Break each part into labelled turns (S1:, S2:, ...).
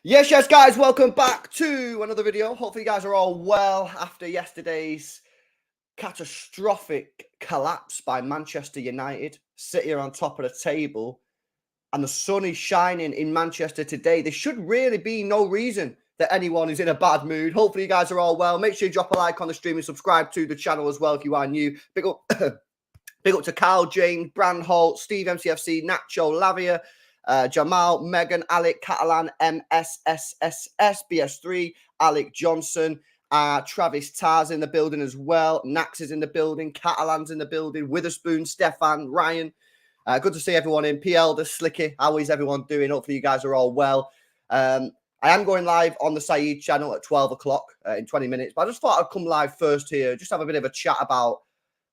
S1: Yes, guys, welcome back to another video. Hopefully you guys are all well after yesterday's catastrophic collapse by Manchester United. City are on top of the table and the sun is shining in Manchester today. There should really be no reason that anyone is in a bad mood. Hopefully you guys are all well. Make sure you drop a like on the stream and subscribe to the channel as well if you are new. Big up to Karl, James, Brandholt, Steve MCFC, Nacho, Lavia, Jamal, Megan, Alec, Catalan, MSSSS, BS3, Alec Johnson, Travis Tars in the building as well. Nax is in the building. Catalan's in the building. Witherspoon, Stefan, Ryan. Good to see everyone in. PL, the Slicky. How is everyone doing? Hopefully you guys are all well. I am going live on the Saeed channel at 12 o'clock in 20 minutes. But I just thought I'd come live first here. Just have a bit of a chat about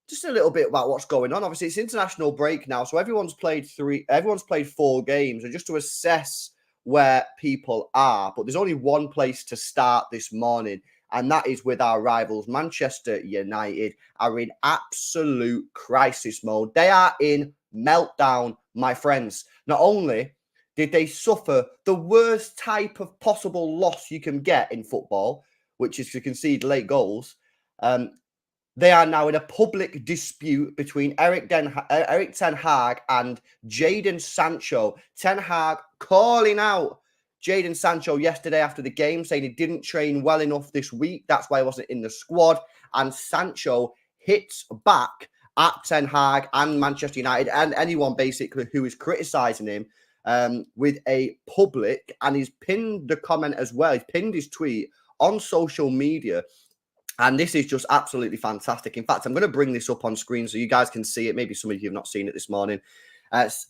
S1: just a little bit about what's going on. Obviously, it's international break now, so everyone's played 4 games, and just to assess where people are. But there's only one place to start this morning, and that is with our rivals. Manchester United are in absolute crisis mode. They are in meltdown, my friends. Not only did they suffer the worst type of possible loss you can get in football, which is to concede late goals, they are now in a public dispute between Erik Ten Hag and Jadon Sancho. Ten Hag calling out Jadon Sancho yesterday after the game, saying he didn't train well enough this week. That's why he wasn't in the squad. And Sancho hits back at Ten Hag and Manchester United and anyone basically who is criticising him with a public, and he's pinned the comment as well. He's pinned his tweet on social media. And this is just absolutely fantastic. In fact, I'm going to bring this up on screen so you guys can see it. Maybe some of you have not seen it this morning.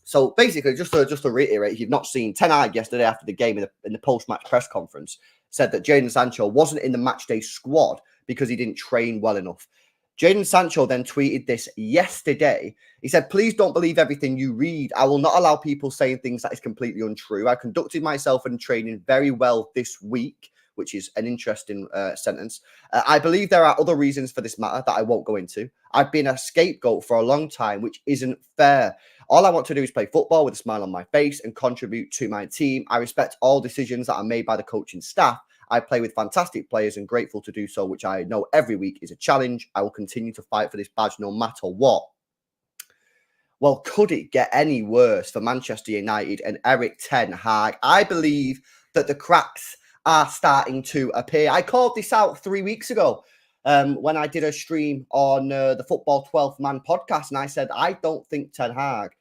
S1: So basically, just to reiterate, if you've not seen, Ten Hag yesterday after the game in the post-match press conference said that Jadon Sancho wasn't in the matchday squad because he didn't train well enough. Jadon Sancho then tweeted this yesterday. He said, "Please don't believe everything you read. I will not allow people saying things that is completely untrue. I conducted myself in training very well this week," which is an interesting sentence. "I believe there are other reasons for this matter that I won't go into. I've been a scapegoat for a long time, which isn't fair. All I want to do is play football with a smile on my face and contribute to my team. I respect all decisions that are made by the coaching staff. I play with fantastic players and grateful to do so, which I know every week is a challenge. I will continue to fight for this badge no matter what." Well, could it get any worse for Manchester United and Erik Ten Hag? I believe that the cracks are starting to appear. I called this out 3 weeks ago when I did a stream on the Football 12th Man podcast, and I said, I don't think Ten Hag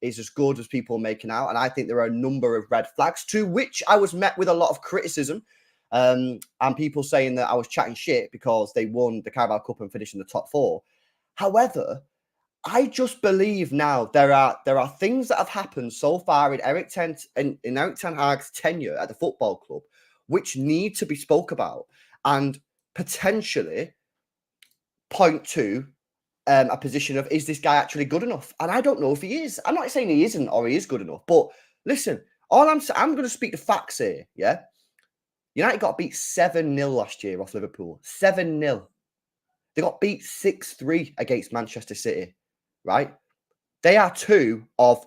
S1: is as good as people are making out, and I think there are a number of red flags, to which I was met with a lot of criticism and people saying that I was chatting shit because they won the Carabao Cup and finished in the top 4. However, I just believe now there are things that have happened so far in Erik Ten Hag's tenure at the football club which need to be spoke about and potentially point to a position of, is this guy actually good enough? And I don't know if he is. I'm not saying he isn't or he is good enough, but listen, I'm going to speak the facts here, yeah? United got beat 7-0 last year off Liverpool. 7-0. They got beat 6-3 against Manchester City. Right? They are two of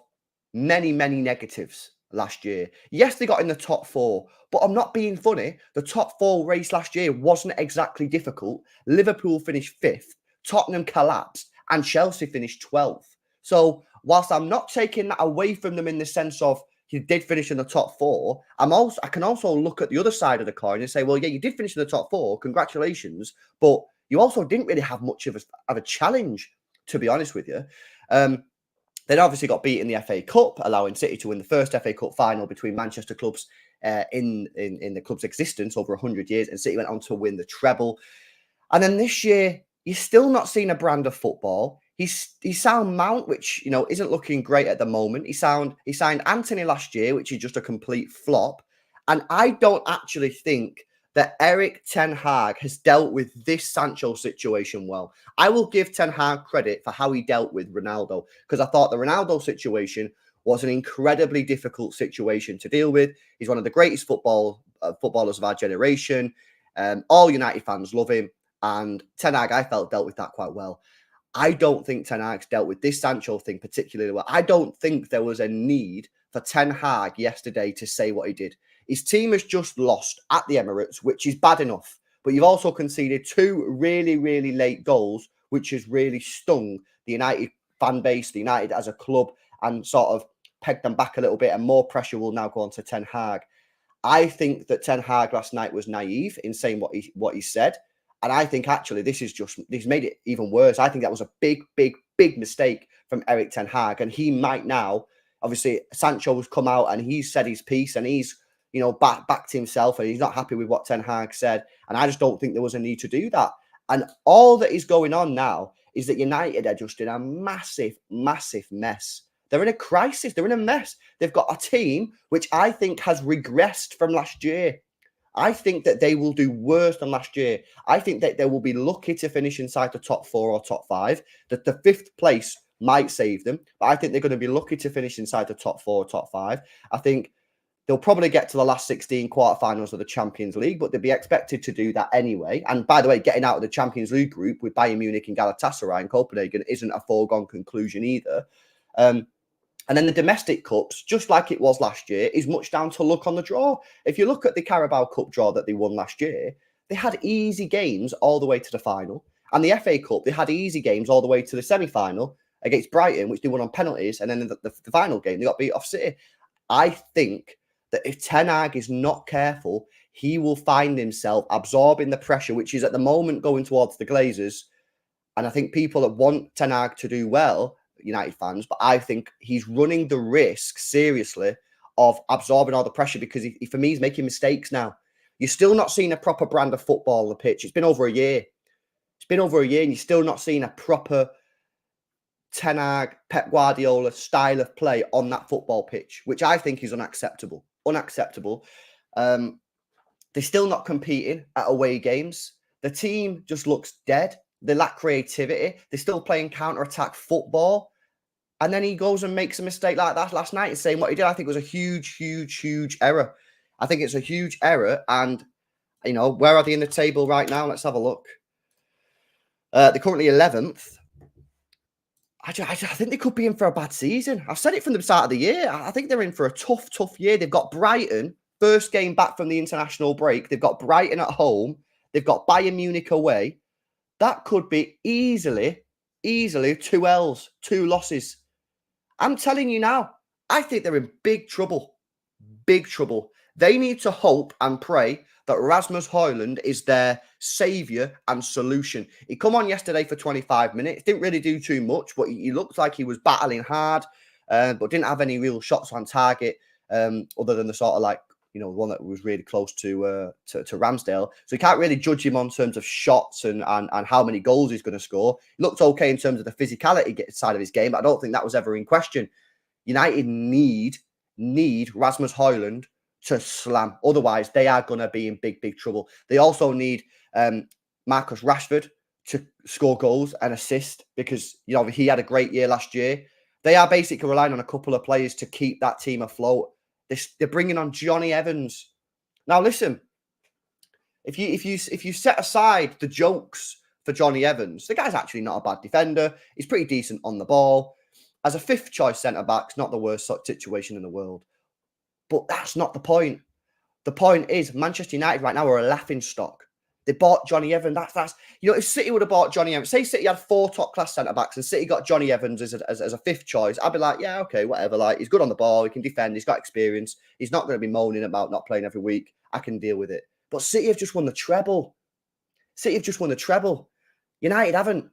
S1: many, many negatives last year. Yes, they got in the top 4, but I'm not being funny. The top 4 race last year wasn't exactly difficult. Liverpool finished 5th, Tottenham collapsed, and Chelsea finished 12th. So whilst I'm not taking that away from them in the sense of you did finish in the top 4, I can also look at the other side of the coin and say, well, yeah, you did finish in the top 4. Congratulations. But you also didn't really have much of a challenge, to be honest with you. They'd obviously got beat in the FA Cup, allowing City to win the first FA Cup final between Manchester clubs in the club's existence over 100 years, and City went on to win the treble. And then this year, you're still not seeing a brand of football. He signed Mount, which isn't looking great at the moment. He signed Anthony last year, which is just a complete flop. And I don't actually think that Erik Ten Hag has dealt with this Sancho situation well. I will give Ten Hag credit for how he dealt with Ronaldo, because I thought the Ronaldo situation was an incredibly difficult situation to deal with. He's one of the greatest footballers of our generation. All United fans love him, and Ten Hag, I felt, dealt with that quite well. I don't think Ten Hag's dealt with this Sancho thing particularly well. I don't think there was a need for Ten Hag yesterday to say what he did. His team has just lost at the Emirates, which is bad enough. But you've also conceded 2 really, really late goals, which has really stung the United fan base, the United as a club, and sort of pegged them back a little bit. And more pressure will now go on to Ten Hag. I think that Ten Hag last night was naive in saying what he said. And I think actually this made it even worse. I think that was a big, big, big mistake from Eric Ten Hag. And he might now, obviously, Sancho has come out and he's said his piece and he's, backed himself and he's not happy with what Ten Hag said. And I just don't think there was a need to do that. And all that is going on now is that United are just in a massive, massive mess. They're in a crisis. They're in a mess. They've got a team which I think has regressed from last year. I think that they will do worse than last year. I think that they will be lucky to finish inside the top 4 or top 5. That the 5th place might save them, but I think they're going to be lucky to finish inside the top 4 or top 5. I think they'll probably get to the last 16 quarterfinals of the Champions League, but they'll be expected to do that anyway. And by the way, getting out of the Champions League group with Bayern Munich and Galatasaray and Copenhagen isn't a foregone conclusion either. And then the domestic cups, just like it was last year, is much down to luck on the draw. If you look at the Carabao Cup draw that they won last year, they had easy games all the way to the final. And the FA Cup, they had easy games all the way to the semi-final against Brighton, which they won on penalties. And then in the final game, they got beat off City. I think that if Ten Hag is not careful, he will find himself absorbing the pressure, which is at the moment going towards the Glazers. And I think people that want Ten Hag to do well, United fans, but I think he's running the risk seriously of absorbing all the pressure because for me, he's making mistakes now. You're still not seeing a proper brand of football on the pitch. It's been over a year. It's been over a year and you're still not seeing a proper Ten Hag, Pep Guardiola style of play on that football pitch, which I think is unacceptable. Unacceptable. They're still not competing at away games. The team just looks dead. They lack creativity. They're still playing counter-attack football. And then he goes and makes a mistake like that last night and saying what he did. I think it was a huge, huge, huge error. I think it's a huge error. And, where are they in the table right now? Let's have a look. They're currently 11th. I think they could be in for a bad season. I've said it from the start of the year. I think they're in for a tough, tough year. They've got Brighton, first game back from the international break. They've got Brighton at home. They've got Bayern Munich away. That could be easily 2 L's, 2 losses. I'm telling you now, I think they're in big trouble. Big trouble. They need to hope and pray that Rasmus Højlund is their saviour and solution. He come on yesterday for 25 minutes. Didn't really do too much, but he looked like he was battling hard, but didn't have any real shots on target other than the sort of one that was really close to Ramsdale. So you can't really judge him on terms of shots and how many goals he's going to score. He looked okay in terms of the physicality side of his game, but I don't think that was ever in question. United need Rasmus Højlund to slam. Otherwise, they are going to be in big, big trouble. They also need Marcus Rashford to score goals and assist because, he had a great year last year. They are basically relying on a couple of players to keep that team afloat. They're bringing on Johnny Evans. Now, listen, if you set aside the jokes for Johnny Evans, the guy's actually not a bad defender. He's pretty decent on the ball. As a 5th choice centre-back, it's not the worst situation in the world. But that's not the point. The point is Manchester United right now are a laughing stock. They bought Johnny Evans. That's if City would have bought Johnny Evans, say City had 4 top-class centre-backs and City got Johnny Evans as a 5th choice, I'd be like, yeah, okay, whatever. He's good on the ball. He can defend. He's got experience. He's not going to be moaning about not playing every week. I can deal with it. But City have just won the treble. United haven't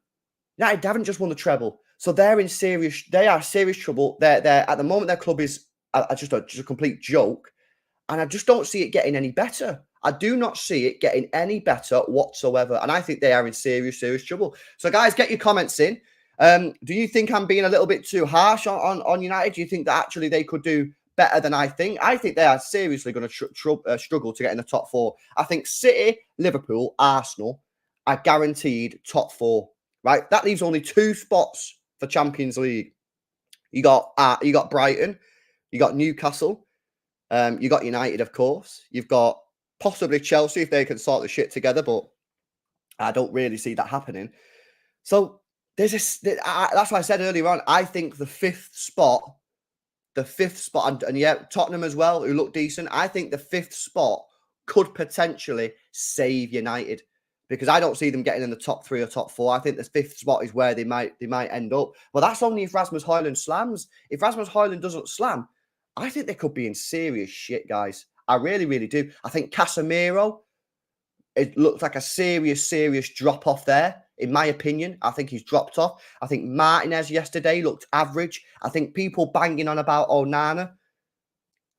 S1: just won the treble. So they are serious trouble. They're at the moment, their club is just a complete joke. And I just don't see it getting any better. I do not see it getting any better whatsoever. And I think they are in serious, serious trouble. So, guys, get your comments in. Do you think I'm being a little bit too harsh on United? Do you think that actually they could do better than I think? I think they are seriously going to struggle to get in the top 4. I think City, Liverpool, Arsenal are guaranteed top 4. Right? That leaves only 2 spots for Champions League. You got Brighton. You got Newcastle. You got United, of course. You've got possibly Chelsea if they can sort the shit together, but I don't really see that happening. So that's why I said earlier on, I think the 5th spot the 5th spot, and yeah, Tottenham as well, who look decent. I think the 5th spot could potentially save United, because I don't see them getting in the top 3 or top 4. I think the 5th spot is where they might end up. But that's only if Rasmus Højlund slams. If Rasmus Højlund doesn't slam, I think they could be in serious shit, guys. I really, really do. I think Casemiro, it looks like a serious drop off there, in my opinion. I think he's dropped off. I think Martinez yesterday looked average. I think people banging on about Onana,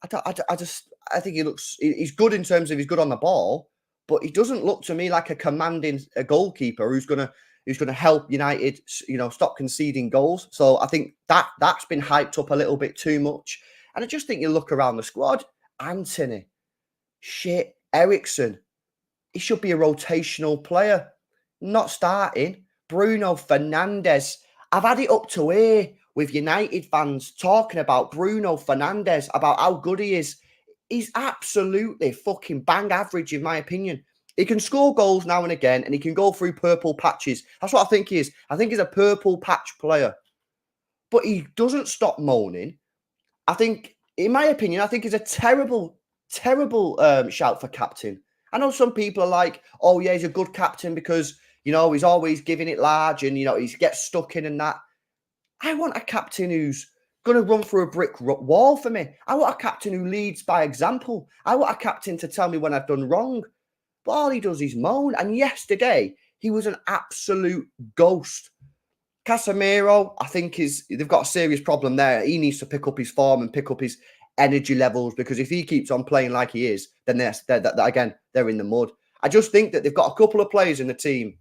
S1: I think he's good in terms of he's good on the ball, but he doesn't look to me like a commanding goalkeeper who's gonna help United, stop conceding goals. So I think that's been hyped up a little bit too much. And I just think you look around the squad, Anthony, shit, Eriksen, he should be a rotational player, not starting. Bruno Fernandes, I've had it up to here with United fans talking about Bruno Fernandes, about how good he is. He's absolutely fucking bang average, in my opinion. He can score goals now and again, and he can go through purple patches. That's what I think he is. I think he's a purple patch player. But he doesn't stop moaning. I think, in my opinion, I think he's a terrible shout for captain. I know some people are like, oh, yeah, he's a good captain because, he's always giving it large and, he gets stuck in and that. I want a captain who's going to run through a brick wall for me. I want a captain who leads by example. I want a captain to tell me when I've done wrong. But all he does is moan. And yesterday, he was an absolute ghost. Casemiro, I think they've got a serious problem there. He needs to pick up his form and pick up his energy levels, because if he keeps on playing like he is, then they're in the mud. I just think that they've got a couple of players in the team,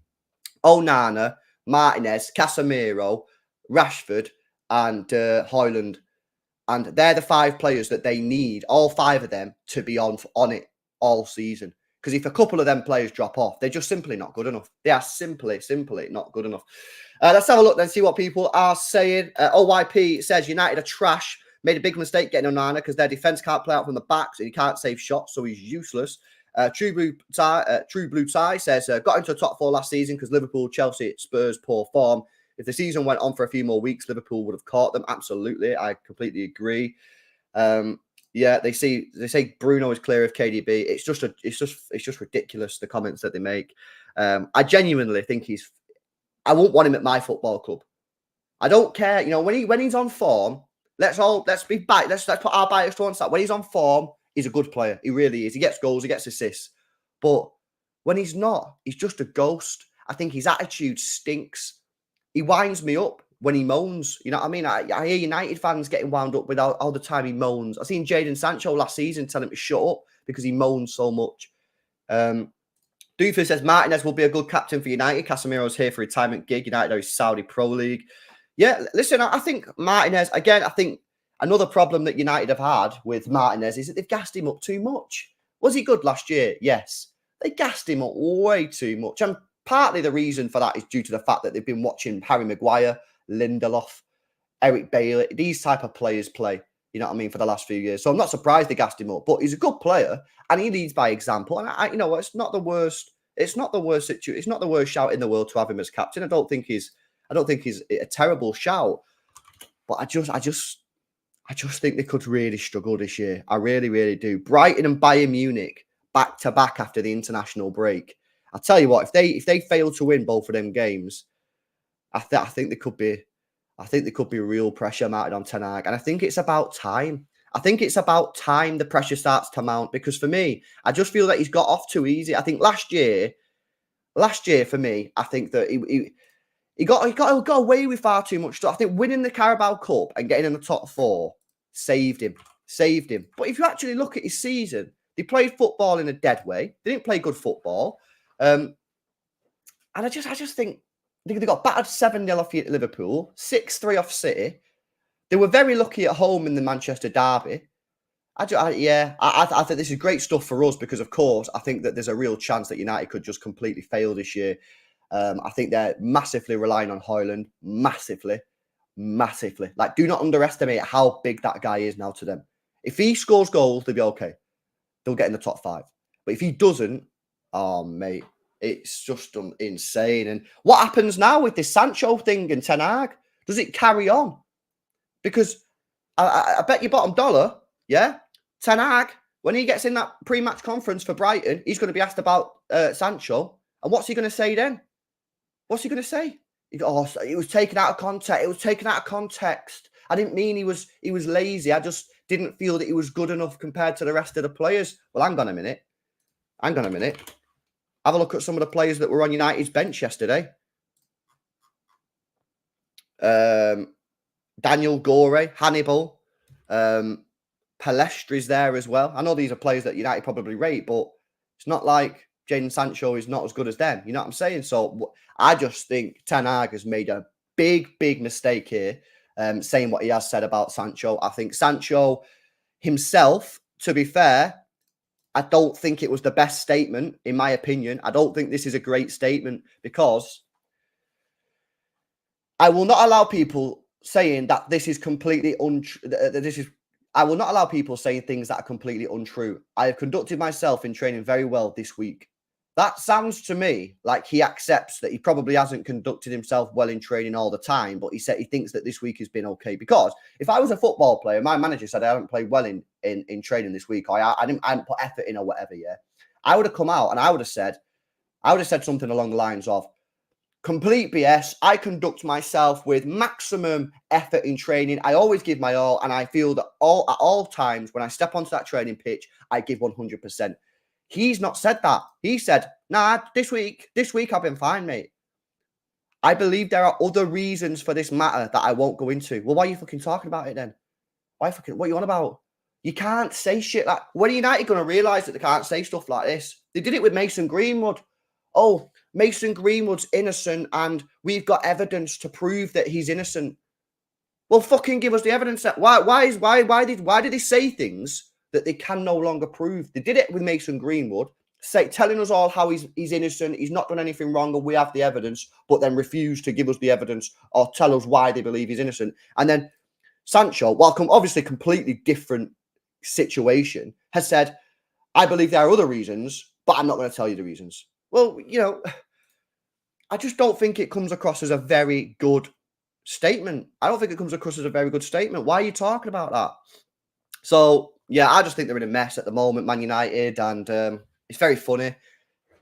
S1: Onana, Martinez, Casemiro, Rashford, and Højlund, and they're the 5 players that they need, all 5 of them, to be on it all season. Because if a couple of them players drop off, they're just simply not good enough. They are simply not good enough. Let's have a look and see what people are saying. OYP says United are trash. Made a big mistake getting Onana because their defence can't play out from the back, so he can't save shots, so he's useless. True Blue Tie says, got into the top 4 last season because Liverpool, Chelsea, Spurs, poor form. If the season went on for a few more weeks, Liverpool would have caught them. Absolutely. I completely agree. Yeah, they say Bruno is clear of KDB. It's just ridiculous, the comments that they make. I genuinely think I won't want him at my football club. I don't care. When he's on form, let's put our bias to one side. When he's on form, he's a good player. He really is. He gets goals, he gets assists. But when he's not, he's just a ghost. I think his attitude stinks. He winds me up when he moans. You know what I mean? I hear United fans getting wound up with all the time he moans. I seen Jadon Sancho last season tell him to shut up because he moans so much. Doofus says Martinez will be a good captain for United. Casemiro's here for a retirement gig. United are Saudi Pro League. Yeah, listen, I think Martinez, again, I think another problem that United have had with Martinez is that they've gassed him up too much. Was he good last year? Yes. They gassed him up way too much. And partly the reason for that is due to the fact that they've been watching Harry Maguire, Lindelof, Eric Bailey, these type of players play, you know what I mean, for the last few years. So I'm not surprised they gassed him up, but he's a good player and he leads by example. And it's not the worst. It's not the worst situation. It's not the worst shout in the world to have him as captain. I don't think he's a terrible shout, but I just think they could really struggle this year. I really, really do. Brighton and Bayern Munich back to back after the international break. I'll tell you what, if they fail to win both of them games, I think there could be real pressure mounted on Ten Hag, and I think it's about time. I think it's about time the pressure starts to mount, because for me, I just feel that he's got off too easy. I think last year for me, I think that he got away with far too much stuff. I think winning the Carabao Cup and getting in the top 4 saved him. But if you actually look at his season, they played football in a dead way. They didn't play good football. And I just think they got battered 7-0 off Liverpool, 6-3 off City. They were very lucky at home in the Manchester derby. I think this is great stuff for us because, of course, I think that there's a real chance that United could just completely fail this year. I think they're massively relying on Højlund. Massively. Like, do not underestimate how big that guy is now to them. If he scores goals, they'll be okay. They'll get in the top 5. But if he doesn't, oh, mate, it's just insane. And what happens now with this Sancho thing and Ten Hag? Does it carry on? Because I bet you bottom dollar, yeah, Ten Hag, when he gets in that pre-match conference for Brighton, he's going to be asked about Sancho. And what's he going to say then? What's he going to say? Oh, it was taken out of context. It was taken out of context. I didn't mean he was lazy. I just didn't feel that he was good enough compared to the rest of the players. Well, hang on a minute. Have a look at some of the players that were on United's bench yesterday. Daniel Gore, Hannibal, Palestri's there as well. I know these are players that United probably rate, but it's not like Jadon Sancho is not as good as them. You know what I'm saying? So I just think Ten Hag has made a big mistake here, saying what he has said about Sancho. I think Sancho himself, to be fair, I don't think it was the best statement, in my opinion. I don't think this is a great statement because I will not allow people saying that this is completely untrue. I will not allow people saying things that are completely untrue. I have conducted myself in training very well this week. That sounds to me like he accepts that he probably hasn't conducted himself well in training all the time, but he said he thinks that this week has been okay. Because if I was a football player, my manager said I haven't played well in training this week, or I didn't put effort in or whatever, yeah, I would have come out and I would have said something along the lines of, complete BS. I conduct myself with maximum effort in training. I always give my all, and I feel that at all times when I step onto that training pitch, I give 100%. He's not said that. He said, nah, this week I've been fine, mate. I believe there are other reasons for this matter that I won't go into. Well, why are you fucking talking about it then? What are you on about? You can't say shit like... When are United going to realise that they can't say stuff like this? They did it with Mason Greenwood. Oh, Mason Greenwood's innocent and we've got evidence to prove that he's innocent. Well, fucking give us the evidence. Why did they say things that they can no longer prove? They did it with Mason Greenwood, telling us all how he's innocent, he's not done anything wrong, and we have the evidence, but then refuse to give us the evidence or tell us why they believe he's innocent. And then Sancho, while obviously completely different situation, has said, I believe there are other reasons, but I'm not going to tell you the reasons. Well, you know, I just don't think it comes across as a very good statement. I don't think it comes across as a very good statement. Why are you talking about that? So, yeah, I just think they're in a mess at the moment, Man United, and it's very funny.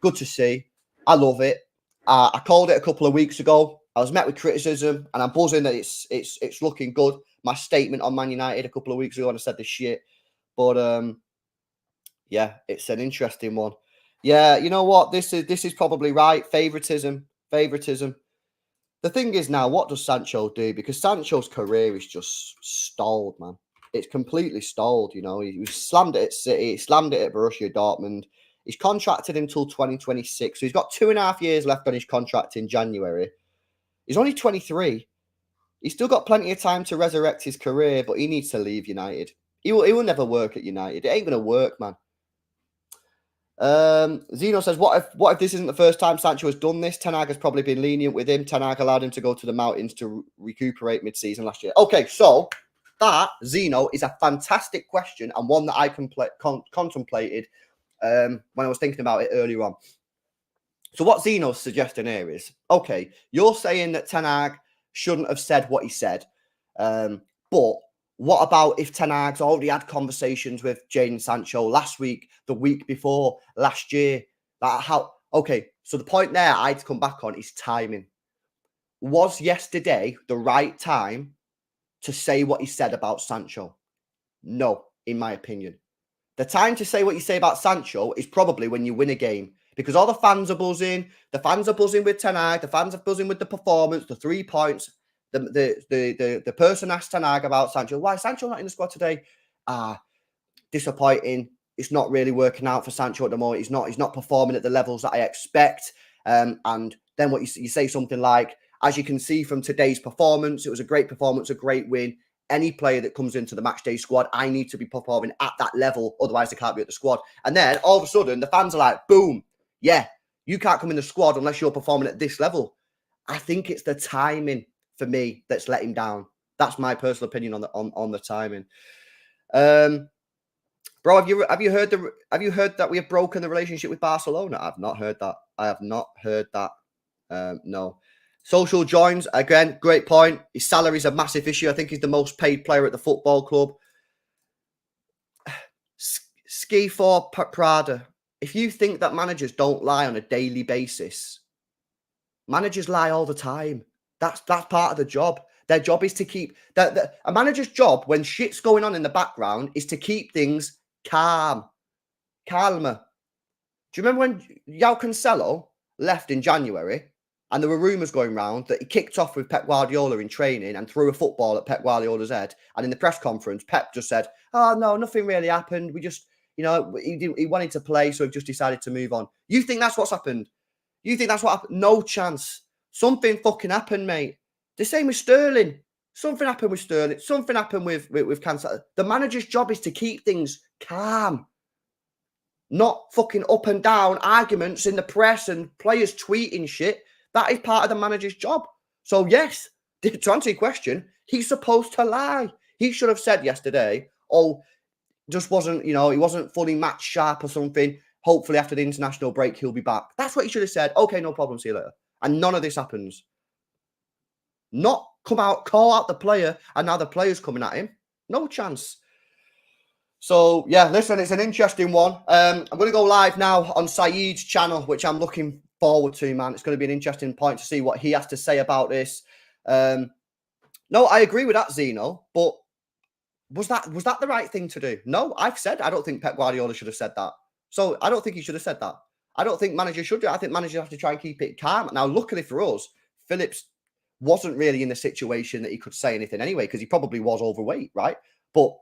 S1: Good to see. I love it. I called it a couple of weeks ago. I was met with criticism, and I'm buzzing that it's looking good. My statement on Man United a couple of weeks ago, and I said this shit. But, yeah, it's an interesting one. Yeah, you know what? This is probably right. Favoritism. The thing is now, what does Sancho do? Because Sancho's career is just stalled, man. It's completely stalled, you know. He slammed it at City, he slammed it at Borussia Dortmund. He's contracted until 2026. So he's got 2.5 years left on his contract in January. He's only 23. He's still got plenty of time to resurrect his career, but he needs to leave United. He will never work at United. It ain't going to work, man. Zeno says, what if this isn't the first time Sancho has done this? Ten Hag has probably been lenient with him. Ten Hag allowed him to go to the mountains to recuperate mid-season last year. Okay, so that, Zeno, is a fantastic question and one that I contemplated when I was thinking about it earlier on. So what Zeno's suggesting here is, okay, you're saying that Ten Hag shouldn't have said what he said, but what about if Ten Hag's already had conversations with Jadon Sancho last week, the week before, last year? Okay, so the point there I'd come back on is timing. Was yesterday the right time to say what he said about Sancho? No, in my opinion. The time to say what you say about Sancho is probably when you win a game, because all the fans are buzzing. The fans are buzzing with Ten Hag. The fans are buzzing with the performance, the 3 points. The person asked Ten Hag about Sancho. Why is Sancho not in the squad today? Disappointing. It's not really working out for Sancho at the moment. He's not performing at the levels that I expect. And then what you say something like, as you can see from today's performance, it was a great performance, a great win. Any player that comes into the matchday squad, I need to be performing at that level. Otherwise, they can't be at the squad. And then all of a sudden, the fans are like, boom, yeah, you can't come in the squad unless you're performing at this level. I think it's the timing for me that's let him down. That's my personal opinion on the timing. Bro, have you heard that we have broken the relationship with Barcelona? I've not heard that. I have not heard that. No. Social joins, again, great point. His salary is a massive issue. I think he's the most paid player at the football club. Ski for Prada. If you think that managers don't lie on a daily basis, managers lie all the time. That's part of the job. Their job is to keep... a manager's job, when shit's going on in the background, is to keep things calmer. Do you remember when João Cancelo left in January and there were rumours going around that he kicked off with Pep Guardiola in training and threw a football at Pep Guardiola's head? And in the press conference, Pep just said, oh, no, nothing really happened. We just, he wanted to play, so he just decided to move on. You think that's what's happened? You think that's what happened? No chance. Something fucking happened, mate. The same with Sterling. Something happened with Sterling. Something happened with Cancelo. The manager's job is to keep things calm. Not fucking up and down arguments in the press and players tweeting shit. That is part of the manager's job. So, yes, to answer your question, he's supposed to lie. He should have said yesterday, oh, just wasn't, he wasn't fully match sharp or something. Hopefully after the international break, he'll be back. That's what he should have said. Okay, no problem. See you later. And none of this happens. Not come out, call out the player, and now the player's coming at him. No chance. So, yeah, listen, it's an interesting one. I'm going to go live now on Saeed's channel, which I'm looking forward to, man. It's going to be an interesting point to see what he has to say about this. No, I agree with that, Zeno, but was that the right thing to do? No, I've said I don't think Pep Guardiola should have said that. So I don't think he should have said that. I don't think managers should do it. I think managers have to try and keep it calm. Now, luckily for us, Phillips wasn't really in the situation that he could say anything anyway, because he probably was overweight, right? But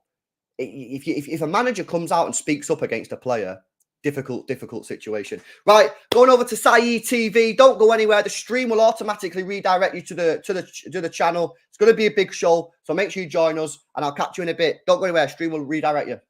S1: if a manager comes out and speaks up against a player, difficult situation. Right, going over to Saeed TV. Don't go anywhere. The stream will automatically redirect you to the channel. It's going to be a big show, so make sure you join us, and I'll catch you in a bit. Don't go anywhere. Stream will redirect you.